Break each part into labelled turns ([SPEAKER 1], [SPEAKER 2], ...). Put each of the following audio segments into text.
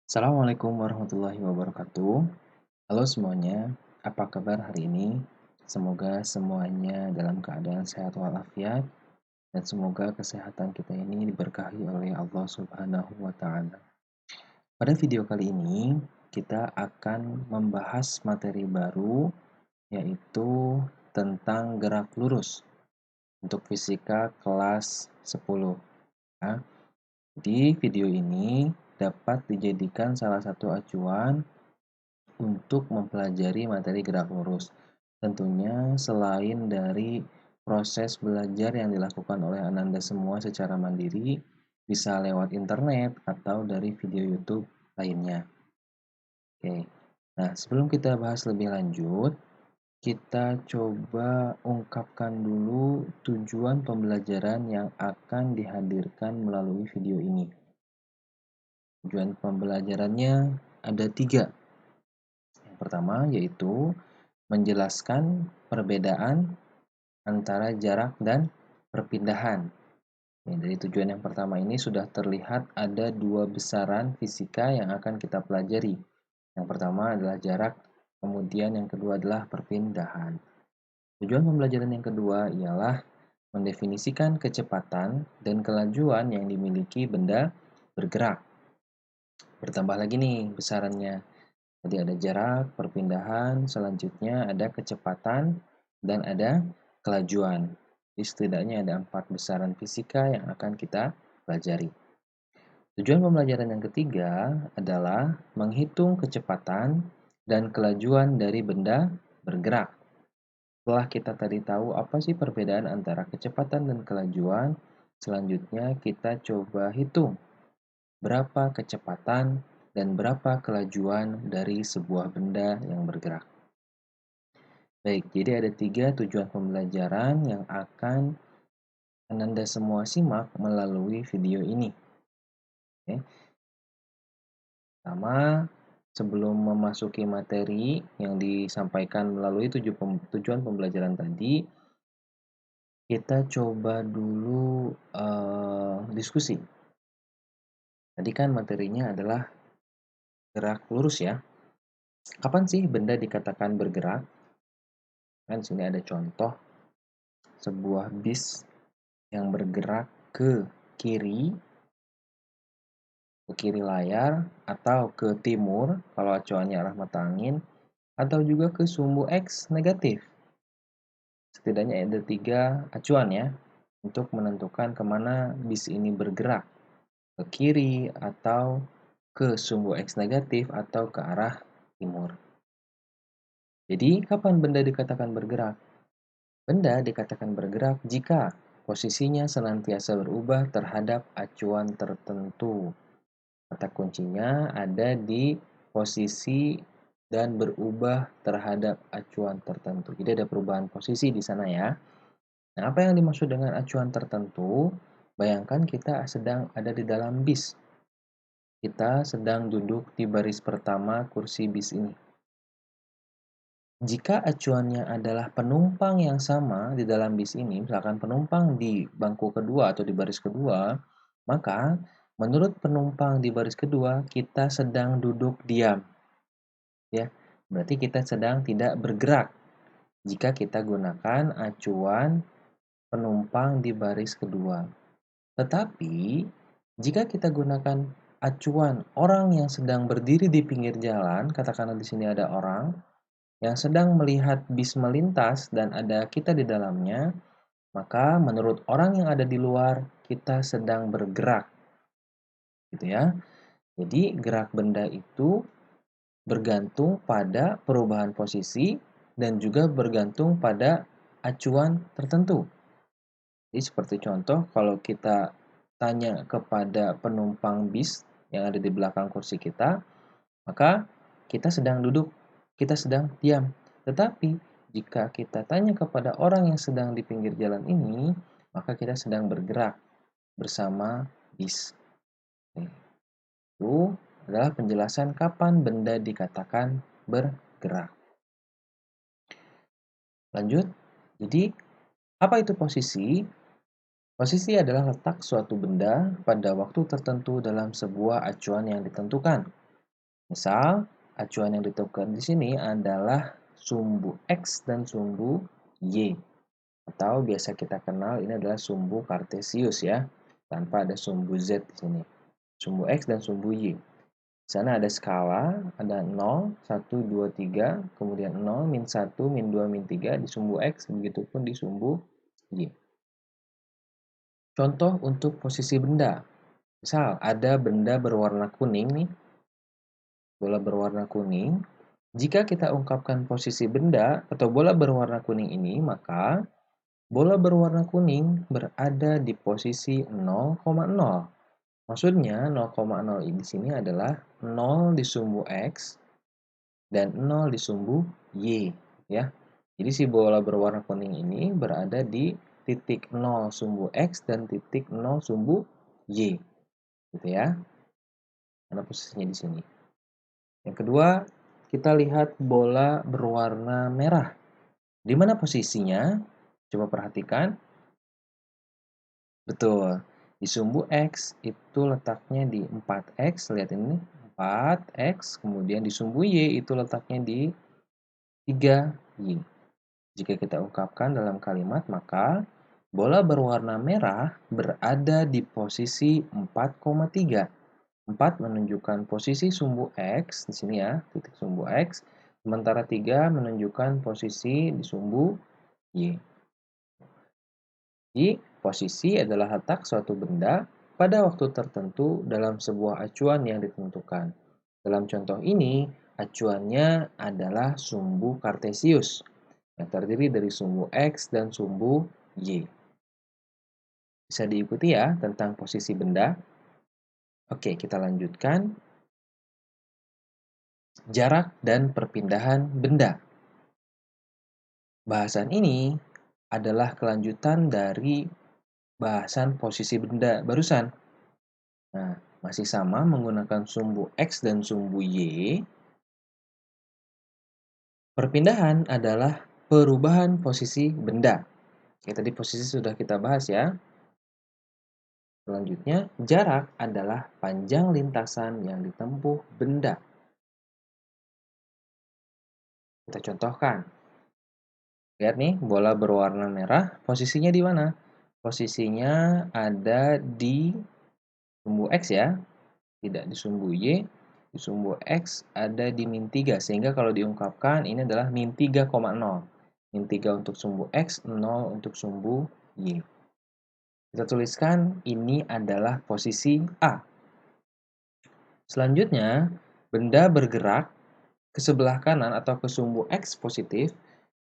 [SPEAKER 1] Assalamualaikum warahmatullahi wabarakatuh. Halo semuanya, apa kabar hari ini? Semoga semuanya dalam keadaan sehat walafiat dan semoga kesehatan kita ini diberkahi oleh Allah Subhanahu wa taala. Pada video kali ini, kita akan membahas materi baru yaitu tentang gerak lurus untuk fisika kelas 10. Ya. Di video ini dapat dijadikan salah satu acuan untuk mempelajari materi gerak lurus. Tentunya selain dari proses belajar yang dilakukan oleh Ananda semua secara mandiri, bisa lewat internet atau dari video YouTube lainnya. Oke. Nah, sebelum kita bahas lebih lanjut, kita coba ungkapkan dulu tujuan pembelajaran yang akan dihadirkan melalui video ini. Tujuan pembelajarannya ada 3. Yang pertama yaitu menjelaskan perbedaan antara jarak dan perpindahan. Dari tujuan yang pertama ini sudah terlihat ada 2 besaran fisika yang akan kita pelajari. Yang pertama adalah jarak, kemudian yang kedua adalah perpindahan. Tujuan pembelajaran yang kedua ialah mendefinisikan kecepatan dan kelajuan yang dimiliki benda bergerak. Bertambah lagi nih besarannya. Tadi ada jarak, perpindahan, selanjutnya ada kecepatan, dan ada kelajuan. Jadi setidaknya ada 4 besaran fisika yang akan kita pelajari. Tujuan pembelajaran yang ketiga adalah menghitung kecepatan dan kelajuan dari benda bergerak. Setelah kita tadi tahu apa sih perbedaan antara kecepatan dan kelajuan, selanjutnya kita coba hitung berapa kecepatan dan berapa kelajuan dari sebuah benda yang bergerak. Baik, jadi ada 3 tujuan pembelajaran yang akan Ananda semua simak melalui video ini. Oke. Pertama, sebelum memasuki materi yang disampaikan melalui tujuan pembelajaran tadi, kita coba dulu diskusi. Tadi kan materinya adalah gerak lurus ya. Kapan sih benda dikatakan bergerak? Kan sini ada contoh sebuah bis yang bergerak ke kiri layar atau ke timur kalau acuannya arah mata angin atau juga ke sumbu X negatif. Setidaknya ada 3 acuan ya untuk menentukan kemana bis ini bergerak, ke kiri atau ke sumbu X negatif atau ke arah timur. Jadi kapan benda dikatakan bergerak? Benda dikatakan bergerak jika posisinya senantiasa berubah terhadap acuan tertentu. Kata kuncinya ada di posisi dan berubah terhadap acuan tertentu. Jadi ada perubahan posisi di sana ya. Nah, apa yang dimaksud dengan acuan tertentu? Bayangkan kita sedang ada di dalam bis. Kita sedang duduk di baris pertama kursi bis ini. Jika acuannya adalah penumpang yang sama di dalam bis ini, misalkan penumpang di bangku kedua atau di baris kedua, maka menurut penumpang di baris kedua, kita sedang duduk diam. Ya, berarti kita sedang tidak bergerak. Jika kita gunakan acuan penumpang di baris kedua. Tetapi, jika kita gunakan acuan orang yang sedang berdiri di pinggir jalan, katakanlah di sini ada orang yang sedang melihat bis melintas dan ada kita di dalamnya, maka menurut orang yang ada di luar, kita sedang bergerak. Gitu ya. Jadi, gerak benda itu bergantung pada perubahan posisi dan juga bergantung pada acuan tertentu. Jadi seperti contoh, kalau kita tanya kepada penumpang bis yang ada di belakang kursi kita, maka kita sedang duduk, kita sedang diam. Tetapi jika kita tanya kepada orang yang sedang di pinggir jalan ini, maka kita sedang bergerak bersama bis. Itu adalah penjelasan kapan benda dikatakan bergerak. Lanjut, jadi apa itu posisi? Posisi adalah letak suatu benda pada waktu tertentu dalam sebuah acuan yang ditentukan. Misal, acuan yang ditentukan di sini adalah sumbu X dan sumbu Y. Atau biasa kita kenal ini adalah sumbu kartesius ya, tanpa ada sumbu Z di sini. Sumbu X dan sumbu Y. Di sana ada skala, ada 0, 1, 2, 3, kemudian 0, min 1, min 2, min 3 di sumbu X, begitupun di sumbu Y. Contoh untuk posisi benda. Misal, ada benda berwarna kuning nih, bola berwarna kuning. Jika kita ungkapkan posisi benda atau bola berwarna kuning ini, maka bola berwarna kuning berada di posisi 0,0. Maksudnya 0,0 di sini adalah 0 di sumbu X dan 0 di sumbu Y, ya. Jadi si bola berwarna kuning ini berada di titik 0 sumbu X dan titik 0 sumbu Y, gitu ya. Karena posisinya di sini. Yang kedua, kita lihat bola berwarna merah. Di mana posisinya? Coba perhatikan. Betul. Di sumbu X itu letaknya di 4X, lihat ini 4X, kemudian di sumbu Y itu letaknya di 3Y. Jika kita ungkapkan dalam kalimat, maka bola berwarna merah berada di posisi 4,3. 4 menunjukkan posisi sumbu X, di sini ya, titik sumbu X, sementara 3 menunjukkan posisi di sumbu Y. Jadi, posisi adalah letak suatu benda pada waktu tertentu dalam sebuah acuan yang ditentukan. Dalam contoh ini, acuannya adalah sumbu kartesius yang terdiri dari sumbu X dan sumbu Y. Bisa diikuti ya tentang posisi benda. Oke, kita lanjutkan. Jarak dan perpindahan benda. Bahasan ini adalah kelanjutan dari bahasan posisi benda barusan. Nah, masih sama menggunakan sumbu X dan sumbu Y. Perpindahan adalah perubahan posisi benda. Oke, tadi posisi sudah kita bahas ya. Selanjutnya, jarak adalah panjang lintasan yang ditempuh benda. Kita contohkan. Lihat nih, bola berwarna merah, posisinya di mana? Posisinya ada di sumbu X ya, tidak di sumbu Y. Di sumbu X ada di min 3, sehingga kalau diungkapkan ini adalah min 3,0. Min 3 untuk sumbu X, 0 untuk sumbu Y. Kita tuliskan ini adalah posisi A. Selanjutnya, benda bergerak ke sebelah kanan atau ke sumbu X positif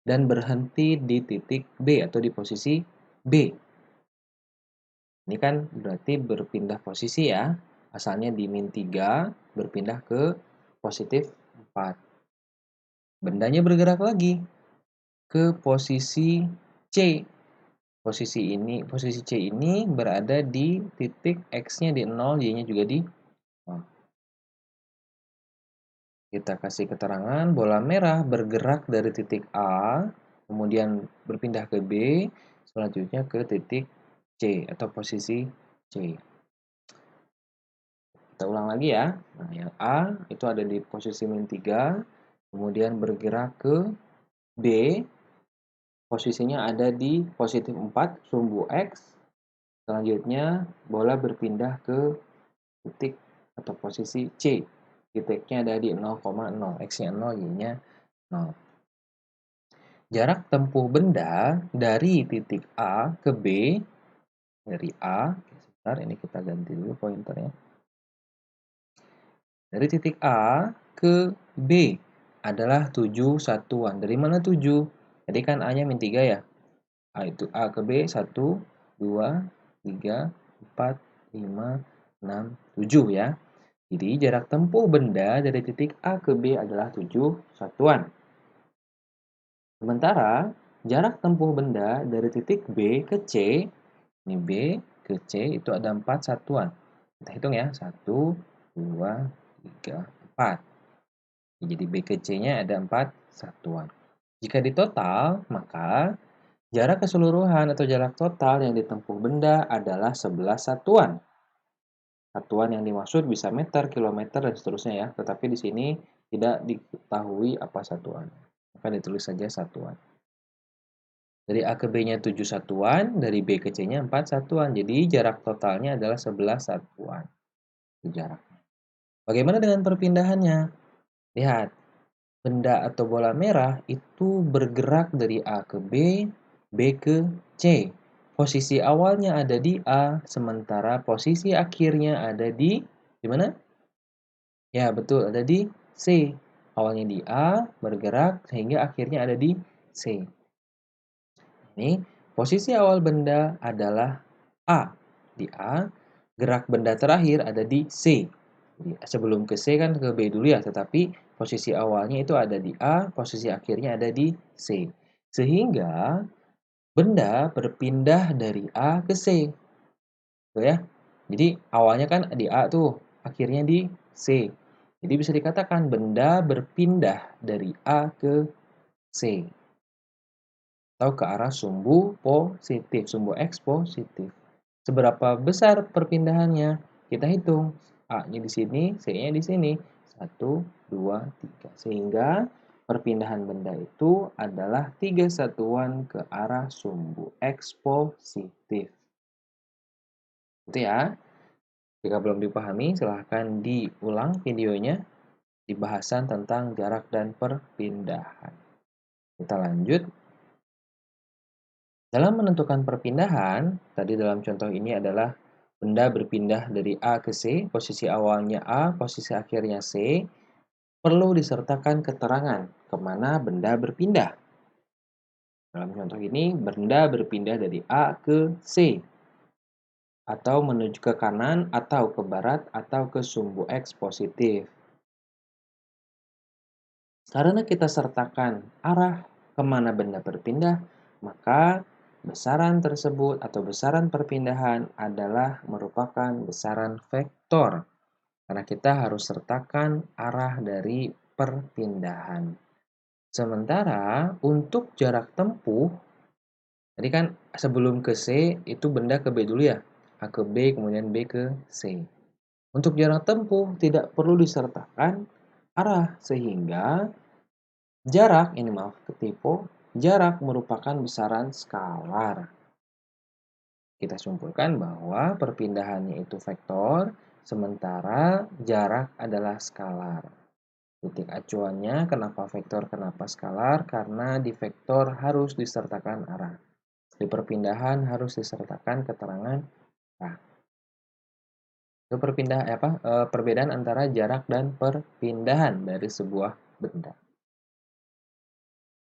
[SPEAKER 1] dan berhenti di titik B atau di posisi B. Ini kan berarti berpindah posisi ya. Asalnya di min 3 berpindah ke positif 4. Bendanya bergerak lagi ke posisi C. Posisi C ini berada di titik X-nya di 0, Y-nya juga di 0. Kita kasih keterangan bola merah bergerak dari titik A, kemudian berpindah ke B, selanjutnya ke titik C atau posisi C. Kita ulang lagi ya. Nah, yang A itu ada di posisi min 3, kemudian bergerak ke B, posisinya ada di positif 4, sumbu X. Selanjutnya, bola berpindah ke titik atau posisi C. Titiknya ada di 0,0, X-nya 0, Y-nya 0. Jarak tempuh benda dari titik A ke B, dari A, sebentar ini kita ganti dulu pointernya. Dari titik A ke B adalah 7 satuan. Dari mana 7? Tadi kan A-nya min 3 ya. A itu A ke B 1, 2, 3, 4, 5, 6, 7 ya. Jadi jarak tempuh benda dari titik A ke B adalah 7 satuan. Sementara jarak tempuh benda dari titik B ke C, ini B ke C itu ada 4 satuan. Kita hitung ya, 1, 2, 3, 4. Jadi B ke C-nya ada 4 satuan. Jika ditotal, maka jarak keseluruhan atau jarak total yang ditempuh benda adalah 11 satuan. Satuan yang dimaksud bisa meter, kilometer, dan seterusnya ya. Tetapi di sini tidak diketahui apa satuan. Maka ditulis saja satuan. Dari A ke B-nya 7 satuan, dari B ke C-nya 4 satuan. Jadi jarak totalnya adalah 11 satuan. Itu jaraknya. Bagaimana dengan perpindahannya? Lihat, benda atau bola merah itu bergerak dari A ke B, B ke C. Posisi awalnya ada di A, sementara posisi akhirnya ada di mana? Ya, betul, ada di C. Awalnya di A, bergerak sehingga akhirnya ada di C. Ini posisi awal benda adalah A. Di A, gerak benda terakhir ada di C. Jadi, sebelum ke C kan ke B dulu ya, tetapi posisi awalnya itu ada di A, posisi akhirnya ada di C. Sehingga benda berpindah dari A ke C. Tuh ya. Jadi awalnya kan di A tuh, akhirnya di C. Jadi bisa dikatakan benda berpindah dari A ke C atau ke arah sumbu positif, sumbu X positif. Seberapa besar perpindahannya? Kita hitung. A-nya di sini, C-nya di sini. 1, 2, 3. Sehingga perpindahan benda itu adalah 3 satuan ke arah sumbu X positif. Itu ya. Jika belum dipahami, silahkan diulang videonya di bahasan tentang jarak dan perpindahan. Kita lanjut. Dalam menentukan perpindahan, tadi dalam contoh ini adalah benda berpindah dari A ke C, posisi awalnya A, posisi akhirnya C, perlu disertakan keterangan kemana benda berpindah. Dalam contoh ini, benda berpindah dari A ke C, atau menuju ke kanan, atau ke barat, atau ke sumbu X positif. Karena kita sertakan arah kemana benda berpindah, maka besaran tersebut atau besaran perpindahan adalah merupakan besaran vektor. Karena kita harus sertakan arah dari perpindahan. Sementara untuk jarak tempuh, tadi kan sebelum ke C itu benda ke B dulu ya. A ke B, kemudian B ke C. Untuk jarak tempuh tidak perlu disertakan arah, sehingga jarak, ini maaf ketipu, jarak merupakan besaran skalar. Kita simpulkan bahwa perpindahannya itu vektor, sementara jarak adalah skalar. Titik acuannya kenapa vektor, kenapa skalar? Karena di vektor harus disertakan arah. Di perpindahan harus disertakan keterangan arah. Itu perbedaan antara jarak dan perpindahan dari sebuah benda.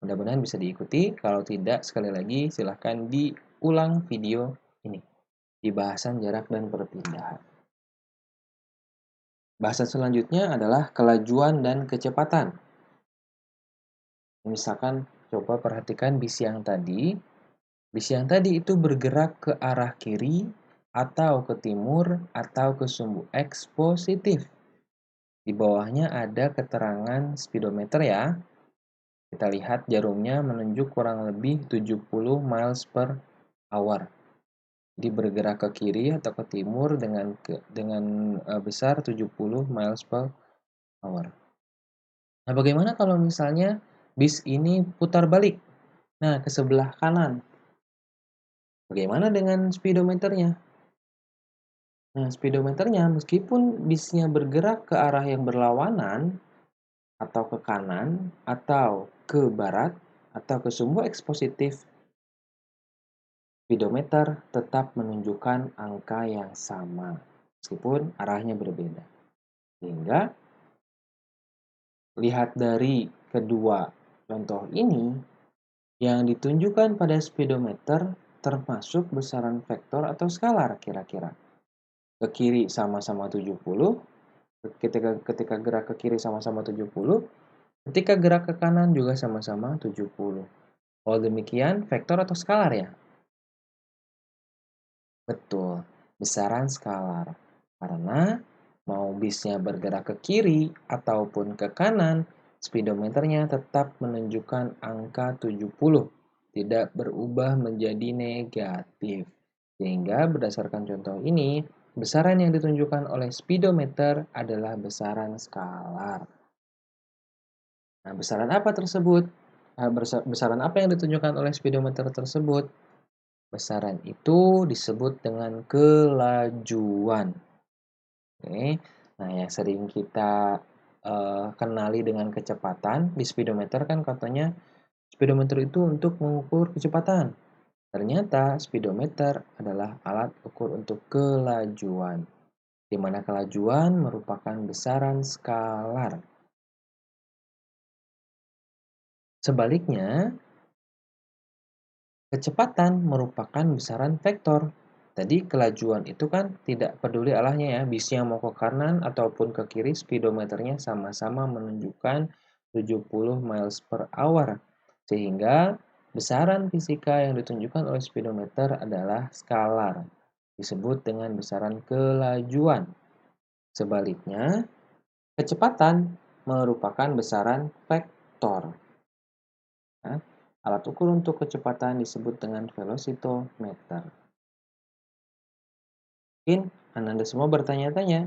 [SPEAKER 1] Mudah-mudahan bisa diikuti. Kalau tidak, sekali lagi silahkan diulang video ini di bahasan jarak dan perpindahan. Bahasan selanjutnya adalah kelajuan dan kecepatan. Misalkan, coba perhatikan bis yang tadi. Bis yang tadi itu bergerak ke arah kiri, atau ke timur, atau ke sumbu X positif. Di bawahnya ada keterangan speedometer ya. Kita lihat jarumnya menunjuk kurang lebih 70 miles per hour. Jadi bergerak ke kiri atau ke timur dengan besar 70 miles per hour. Nah, bagaimana kalau misalnya bis ini putar balik? Nah, ke sebelah kanan. Bagaimana dengan speedometernya? Nah, speedometernya meskipun bisnya bergerak ke arah yang berlawanan, atau ke kanan, atau ke barat, atau ke sumbu X positif, speedometer tetap menunjukkan angka yang sama, meskipun arahnya berbeda. Sehingga, lihat dari kedua contoh ini, yang ditunjukkan pada speedometer termasuk besaran vektor atau skalar kira-kira. Ke kiri sama-sama 70, ketika gerak ke kiri sama-sama 70, ketika gerak ke kanan juga sama-sama 70. Kalau demikian, vektor atau skalar ya? Betul, besaran skalar. Karena mau bisnya bergerak ke kiri ataupun ke kanan, speedometernya tetap menunjukkan angka 70, tidak berubah menjadi negatif. Sehingga berdasarkan contoh ini, besaran yang ditunjukkan oleh speedometer adalah besaran skalar. Nah, besaran apa tersebut? Besaran apa yang ditunjukkan oleh speedometer tersebut? Besaran itu disebut dengan kelajuan. Oke. Nah, yang sering kita kenali dengan kecepatan di speedometer kan katanya speedometer itu untuk mengukur kecepatan. Ternyata speedometer adalah alat ukur untuk kelajuan, di mana kelajuan merupakan besaran skalar. Sebaliknya, kecepatan merupakan besaran vektor. Tadi kelajuan itu kan tidak peduli arahnya ya, bisnya mau ke kanan ataupun ke kiri, speedometernya sama-sama menunjukkan 70 miles per hour. Sehingga besaran fisika yang ditunjukkan oleh speedometer adalah skalar, disebut dengan besaran kelajuan. Sebaliknya, kecepatan merupakan besaran vektor. Nah, alat ukur untuk kecepatan disebut dengan velocitometer. Mungkin Anda semua bertanya-tanya,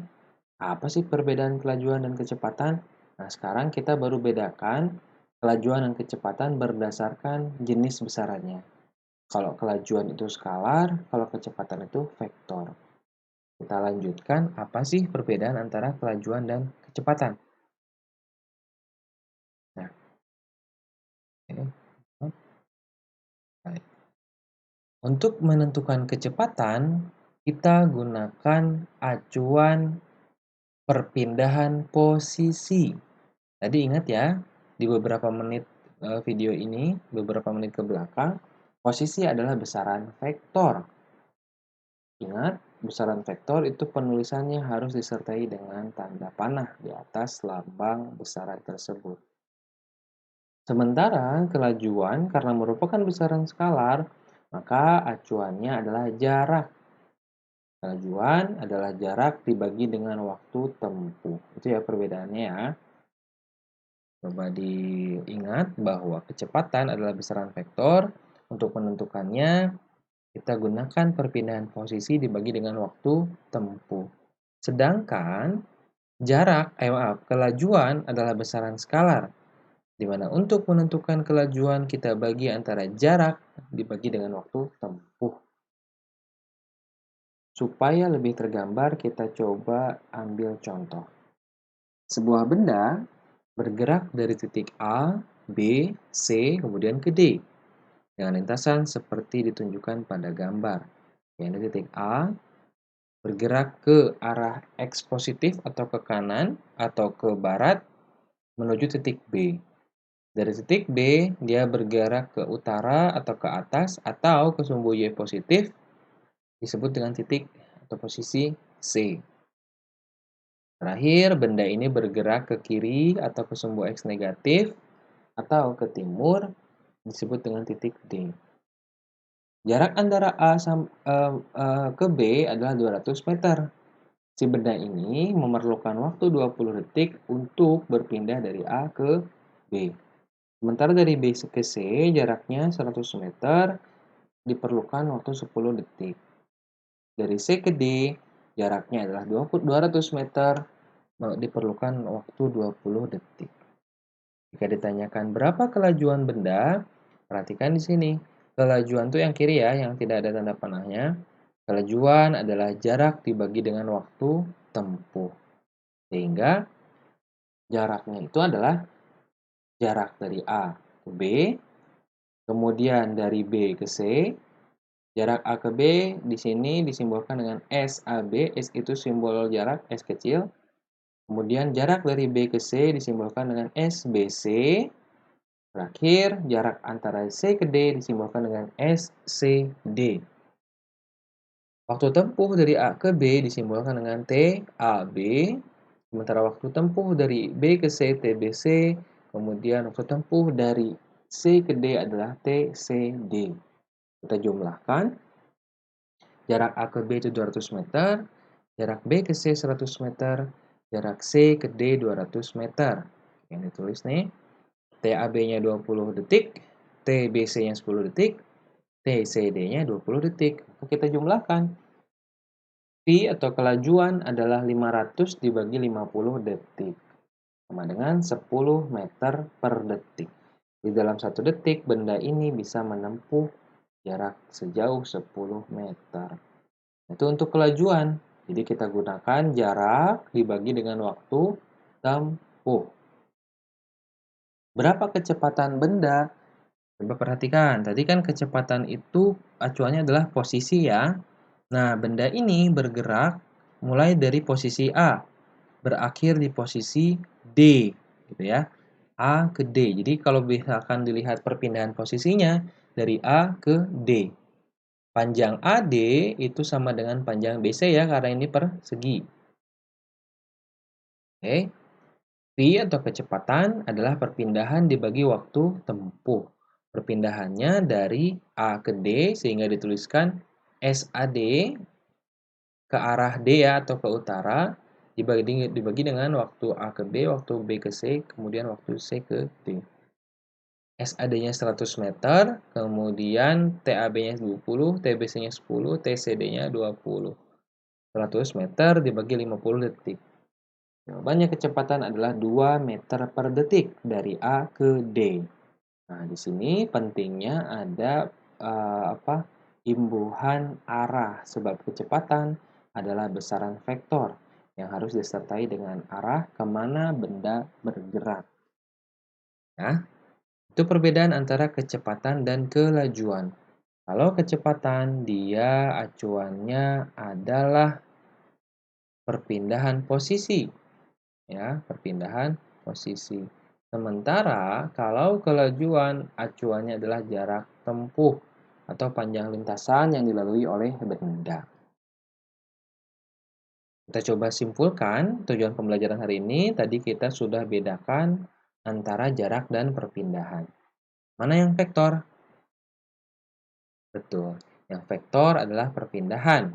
[SPEAKER 1] apa sih perbedaan kelajuan dan kecepatan? Nah, sekarang kita baru bedakan kelajuan dan kecepatan berdasarkan jenis besarannya. Kalau kelajuan itu skalar, kalau kecepatan itu vektor. Kita lanjutkan, apa sih perbedaan antara kelajuan dan kecepatan? Nah, ini. Baik. Untuk menentukan kecepatan, kita gunakan acuan perpindahan posisi. Tadi ingat ya, di beberapa menit video ini, beberapa menit ke belakang, posisi adalah besaran vektor. Ingat, besaran vektor itu penulisannya harus disertai dengan tanda panah di atas lambang besaran tersebut. Sementara kelajuan karena merupakan besaran skalar, maka acuannya adalah jarak. Kelajuan adalah jarak dibagi dengan waktu tempuh. Itu ya perbedaannya ya. Coba diingat bahwa kecepatan adalah besaran vektor. Untuk menentukannya, kita gunakan perpindahan posisi dibagi dengan waktu tempuh. Sedangkan kelajuan adalah besaran skalar, di mana untuk menentukan kelajuan kita bagi antara jarak dibagi dengan waktu tempuh. Supaya lebih tergambar, kita coba ambil contoh. Sebuah benda bergerak dari titik A, B, C, kemudian ke D, dengan lintasan seperti ditunjukkan pada gambar. Yang di titik A bergerak ke arah X positif atau ke kanan atau ke barat menuju titik B. Dari titik B, dia bergerak ke utara atau ke atas atau ke sumbu Y positif, disebut dengan titik atau posisi C. Terakhir, benda ini bergerak ke kiri atau ke sumbu X negatif atau ke timur, disebut dengan titik D. Jarak antara ke B adalah 200 meter. Si benda ini memerlukan waktu 20 detik untuk berpindah dari A ke B. Sementara dari B ke C, jaraknya 100 meter, diperlukan waktu 10 detik. Dari C ke D, jaraknya adalah 200 meter, diperlukan waktu 20 detik. Jika ditanyakan berapa kelajuan benda, perhatikan di sini. Kelajuan itu yang kiri ya, yang tidak ada tanda panahnya. Kelajuan adalah jarak dibagi dengan waktu tempuh. Sehingga jaraknya itu adalah jarak dari A ke B, kemudian dari B ke C. Jarak A ke B di sini disimbolkan dengan SAB. S itu simbol jarak, S kecil. Kemudian jarak dari B ke C disimbolkan dengan SBC. Terakhir, jarak antara C ke D disimbolkan dengan SCD. Waktu tempuh dari A ke B disimbolkan dengan TAB. Sementara waktu tempuh dari B ke C, TBC. Kemudian waktu tempuh dari C ke D adalah TCD. Kita jumlahkan. Jarak A ke B itu 200 meter. Jarak B ke C 100 meter. Jarak C ke D 200 meter. Yang ditulis nih. TAB-nya 20 detik. TBC-nya 10 detik. TCD-nya 20 detik. Kita jumlahkan. V atau kelajuan adalah 500 dibagi 50 detik, sama dengan 10 meter per detik. Di dalam 1 detik, benda ini bisa menempuh jarak sejauh 10 meter. Itu untuk kelajuan. Jadi kita gunakan jarak dibagi dengan waktu tempuh. Berapa kecepatan benda? Coba perhatikan, tadi kan kecepatan itu acuannya adalah posisi ya. Nah, benda ini bergerak mulai dari posisi A, berakhir di posisi D, gitu ya. A ke D. Jadi kalau misalkan dilihat perpindahan posisinya dari A ke D. Panjang AD itu sama dengan panjang BC ya, karena ini persegi. Oke. V atau kecepatan adalah perpindahan dibagi waktu tempuh. Perpindahannya dari A ke D sehingga dituliskan SAD ke arah D ya atau ke utara dibagi dengan waktu A ke B, waktu B ke C, kemudian waktu C ke D. SAD-nya 100 meter, kemudian TAB-nya 20, TBC-nya 10, TCD-nya 20. 100 meter dibagi 50 detik. Jawabannya kecepatan adalah 2 meter per detik dari A ke D. Nah, di sini pentingnya ada imbuhan arah sebab kecepatan adalah besaran vektor yang harus disertai dengan arah kemana benda bergerak. Nah, itu perbedaan antara kecepatan dan kelajuan. Kalau kecepatan, dia acuannya adalah perpindahan posisi. Ya, perpindahan posisi. Sementara kalau kelajuan acuannya adalah jarak tempuh atau panjang lintasan yang dilalui oleh benda. Kita coba simpulkan tujuan pembelajaran hari ini. Tadi kita sudah bedakan antara jarak dan perpindahan. Mana yang vektor? Betul. Yang vektor adalah perpindahan.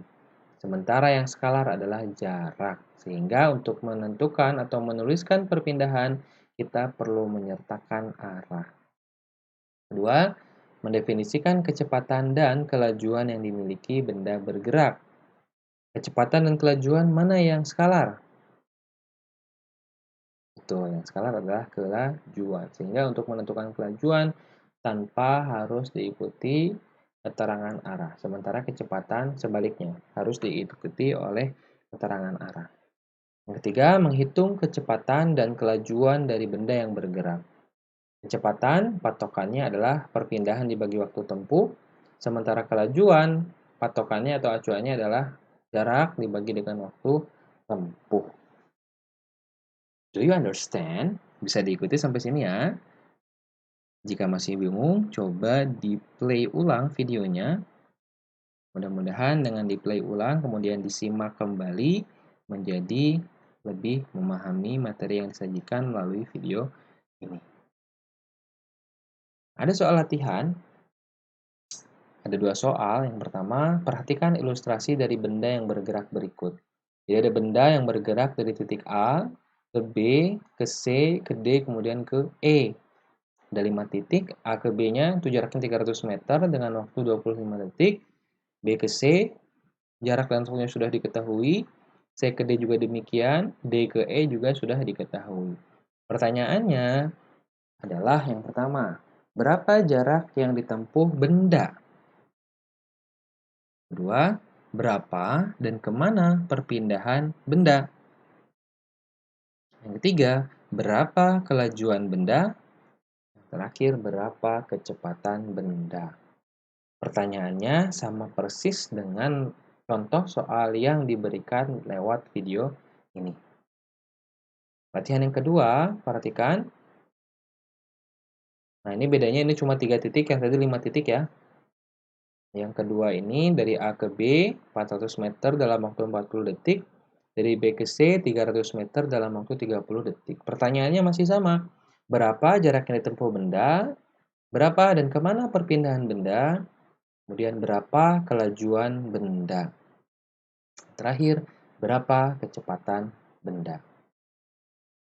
[SPEAKER 1] Sementara yang skalar adalah jarak. Sehingga untuk menentukan atau menuliskan perpindahan, kita perlu menyertakan arah. Kedua, mendefinisikan kecepatan dan kelajuan yang dimiliki benda bergerak. Kecepatan dan kelajuan mana yang skalar? Betul, yang skalar adalah kelajuan. Sehingga untuk menentukan kelajuan, tanpa harus diikuti keterangan arah. Sementara kecepatan sebaliknya, harus diikuti oleh keterangan arah. Yang ketiga, menghitung kecepatan dan kelajuan dari benda yang bergerak. Kecepatan, patokannya adalah perpindahan dibagi waktu tempuh, sementara kelajuan, patokannya atau acuannya adalah jarak dibagi dengan waktu tempuh. Do you understand? Bisa diikuti sampai sini ya. Jika masih bingung, coba di-play ulang videonya. Mudah-mudahan dengan di-play ulang, kemudian disimak kembali, menjadi lebih memahami materi yang disajikan melalui video ini. Ada soal latihan. Ada 2 soal. Yang pertama, perhatikan ilustrasi dari benda yang bergerak berikut. Jadi ada benda yang bergerak dari titik A ke B, ke C, ke D, kemudian ke E. Ada 5 titik, A ke B-nya itu jaraknya 300 meter dengan waktu 25 detik. B ke C, jarak dan waktunya sudah diketahui. C ke D juga demikian, D ke E juga sudah diketahui. Pertanyaannya adalah yang pertama, berapa jarak yang ditempuh benda? Kedua, berapa dan kemana perpindahan benda? Yang ketiga, berapa kelajuan benda? Terakhir, berapa kecepatan benda? Pertanyaannya sama persis dengan contoh soal yang diberikan lewat video ini. Latihan yang kedua, perhatikan. Nah, ini bedanya ini cuma 3 titik, yang tadi 5 titik ya. Yang kedua ini dari A ke B, 400 meter dalam waktu 40 detik. Dari B ke C, 300 meter dalam waktu 30 detik. Pertanyaannya masih sama. Berapa jarak yang ditempuh benda? Berapa dan kemana perpindahan benda? Kemudian berapa kelajuan benda? Terakhir, berapa kecepatan benda?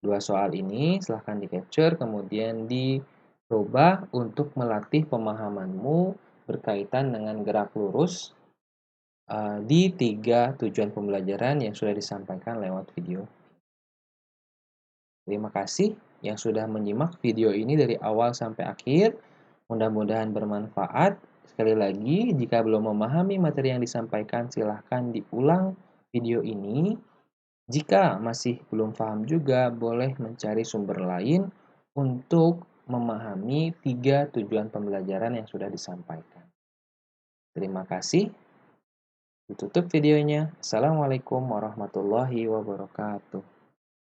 [SPEAKER 1] 2 soal ini silahkan di-capture, kemudian dicoba untuk melatih pemahamanmu berkaitan dengan gerak lurus di 3 tujuan pembelajaran yang sudah disampaikan lewat video. Terima kasih yang sudah menyimak video ini dari awal sampai akhir. Mudah-mudahan bermanfaat. Sekali lagi, jika belum memahami materi yang disampaikan, silahkan diulang video ini. Jika masih belum paham juga, boleh mencari sumber lain untuk memahami 3 tujuan pembelajaran yang sudah disampaikan. Terima kasih. Ditutup videonya. Assalamualaikum warahmatullahi wabarakatuh.